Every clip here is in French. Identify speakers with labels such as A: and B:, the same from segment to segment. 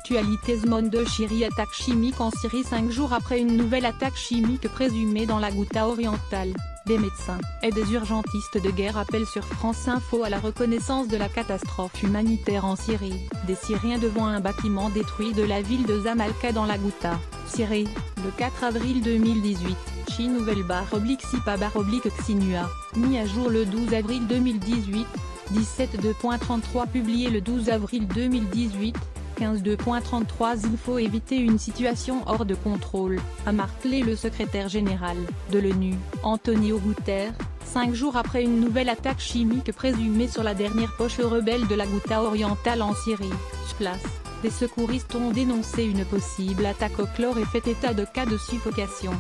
A: l'actualité. Zmon de Chiri, attaque chimique en Syrie 5 jours après une nouvelle attaque chimique présumée dans la Ghouta orientale. Des médecins et des urgentistes de guerre appellent sur France Info à la reconnaissance de la catastrophe humanitaire en Syrie. Des Syriens devant un bâtiment détruit de la ville de Zamalka dans la Ghouta, Syrie, le 4 avril 2018. Chi nouvelle _sipa_xinua, mis à jour le 12 avril 2018. 17.2.33 publié le 12 avril 2018. 15.2.33 Il faut éviter une situation hors de contrôle, a martelé le secrétaire général de l'ONU, Antonio Guterres, 5 jours après une nouvelle attaque chimique présumée sur la dernière poche rebelle de la Ghouta orientale en Syrie. Sur place, des secouristes ont dénoncé une possible attaque au chlore et fait état de cas de suffocation.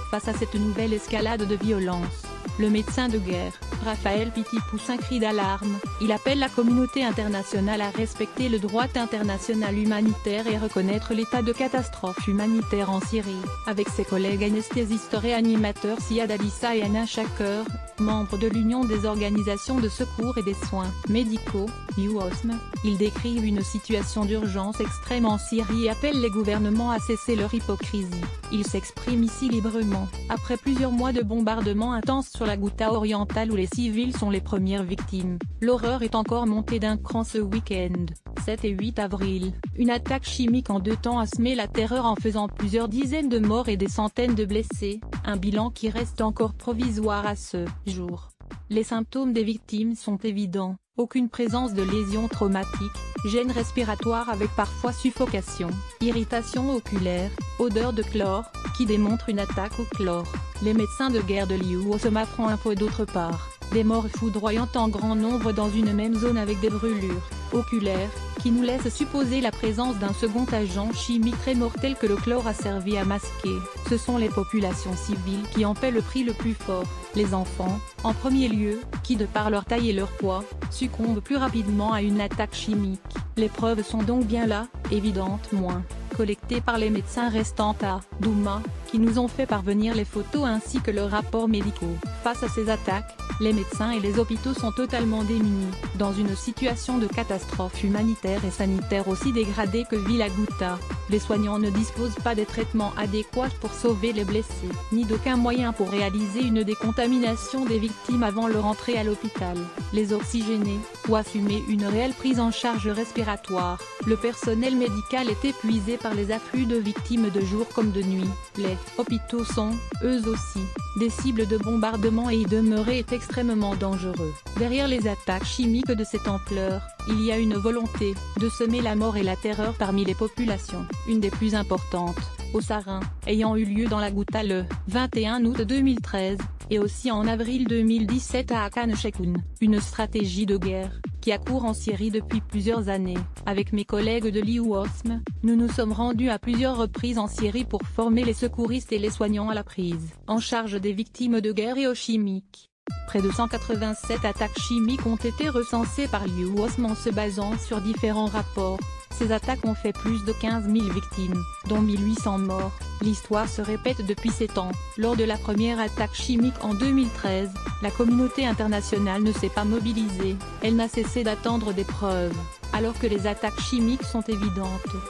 A: Face à cette nouvelle escalade de violence, le médecin de guerre, Raphaël Piti, pousse un cri d'alarme. Il appelle la communauté internationale à respecter le droit international humanitaire et reconnaître l'état de catastrophe humanitaire en Syrie. Avec ses collègues anesthésistes-réanimateurs Siad Alissa et Anna Shaker, membres de l'Union des organisations de secours et des soins médicaux, UOSM, ils décrivent une situation d'urgence extrême en Syrie et appellent les gouvernements à cesser leur hypocrisie. Ils s'expriment ici librement, après plusieurs mois de bombardements intenses sur la Ghouta orientale où les civils sont les premières victimes. L'horreur est encore montée d'un cran ce week-end, 7 et 8 avril. Une attaque chimique en 2 temps a semé la terreur en faisant plusieurs dizaines de morts et des centaines de blessés, un bilan qui reste encore provisoire à ce jour. Les symptômes des victimes sont évidents, aucune présence de lésions traumatiques, gêne respiratoire avec parfois suffocation, irritation oculaire, odeur de chlore, qui démontre une attaque au chlore. Les médecins de guerre de l'UOSM affrontent info d'autre part, des morts foudroyantes en grand nombre dans une même zone avec des brûlures oculaires, qui nous laissent supposer la présence d'un second agent chimique très mortel que le chlore a servi à masquer. Ce sont les populations civiles qui en paient le prix le plus fort, les enfants, en premier lieu, qui de par leur taille et leur poids, succombent plus rapidement à une attaque chimique. Les preuves sont donc bien là, évidentes moins, collectées par les médecins restants à Douma, qui nous ont fait parvenir les photos ainsi que leurs rapports médicaux. Face à ces attaques, les médecins et les hôpitaux sont totalement démunis, dans une situation de catastrophe humanitaire et sanitaire aussi dégradée que vit la Ghouta. Les soignants ne disposent pas des traitements adéquats pour sauver les blessés, ni d'aucun moyen pour réaliser une décontamination des victimes avant leur entrée à l'hôpital, les oxygéner, ou assumer une réelle prise en charge respiratoire. Le personnel médical est épuisé par les afflux de victimes de jour comme de nuit. Les hôpitaux sont, eux aussi, des cibles de bombardement et y demeurer est extrêmement dangereux. Derrière les attaques chimiques de cette ampleur, il y a une volonté de semer la mort et la terreur parmi les populations, une des plus importantes, au Sarin, ayant eu lieu dans la Ghouta le 21 août 2013, et aussi en avril 2017 à Hakan Sheikhoun. Une stratégie de guerre, qui a cours en Syrie depuis plusieurs années. Avec mes collègues de l'UOSM, nous nous sommes rendus à plusieurs reprises en Syrie pour former les secouristes et les soignants à la prise en charge des victimes de guerre et aux chimiques. Près de 187 attaques chimiques ont été recensées par l'UOSM en se basant sur différents rapports. Ces attaques ont fait plus de 15 000 victimes, dont 1800 morts. L'histoire se répète depuis 7 ans. Lors de la première attaque chimique en 2013, la communauté internationale ne s'est pas mobilisée, elle n'a cessé d'attendre des preuves. Alors que les attaques chimiques sont évidentes,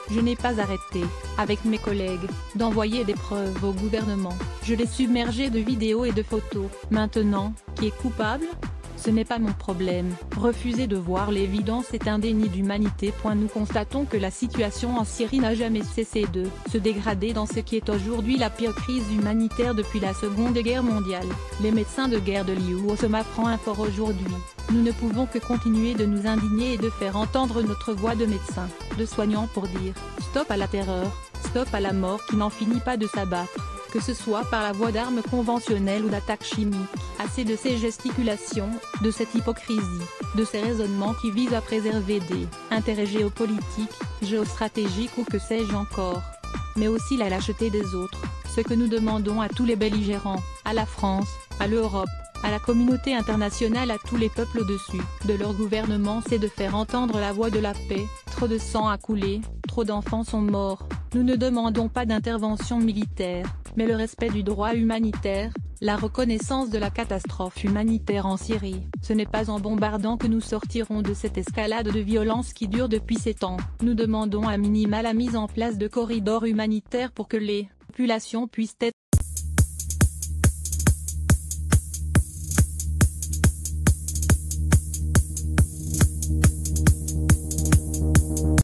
A: je n'ai pas arrêté, avec mes collègues, d'envoyer des preuves au gouvernement. Je l'ai submergé de vidéos et de photos. Maintenant, qui est coupable ? Ce n'est pas mon problème. Refuser de voir l'évidence est un déni d'humanité. Nous constatons que la situation en Syrie n'a jamais cessé de se dégrader dans ce qui est aujourd'hui la pire crise humanitaire depuis la Seconde Guerre mondiale. Les médecins de guerre de l'UOSM apprennent un fort aujourd'hui. Nous ne pouvons que continuer de nous indigner et de faire entendre notre voix de médecins, de soignants pour dire « Stop à la terreur, stop à la mort qui n'en finit pas de s'abattre ». Que ce soit par la voie d'armes conventionnelles ou d'attaques chimiques. Assez de ces gesticulations, de cette hypocrisie, de ces raisonnements qui visent à préserver des intérêts géopolitiques, géostratégiques ou que sais-je encore. Mais aussi la lâcheté des autres. Ce que nous demandons à tous les belligérants, à la France, à l'Europe, à la communauté internationale, à tous les peuples au-dessus de leur gouvernement, c'est de faire entendre la voix de la paix. Trop de sang a coulé, trop d'enfants sont morts. Nous ne demandons pas d'intervention militaire, mais le respect du droit humanitaire, la reconnaissance de la catastrophe humanitaire en Syrie. Ce n'est pas en bombardant que nous sortirons de cette escalade de violence qui dure depuis 7 ans. Nous demandons à minima la mise en place de corridors humanitaires pour que les populations puissent être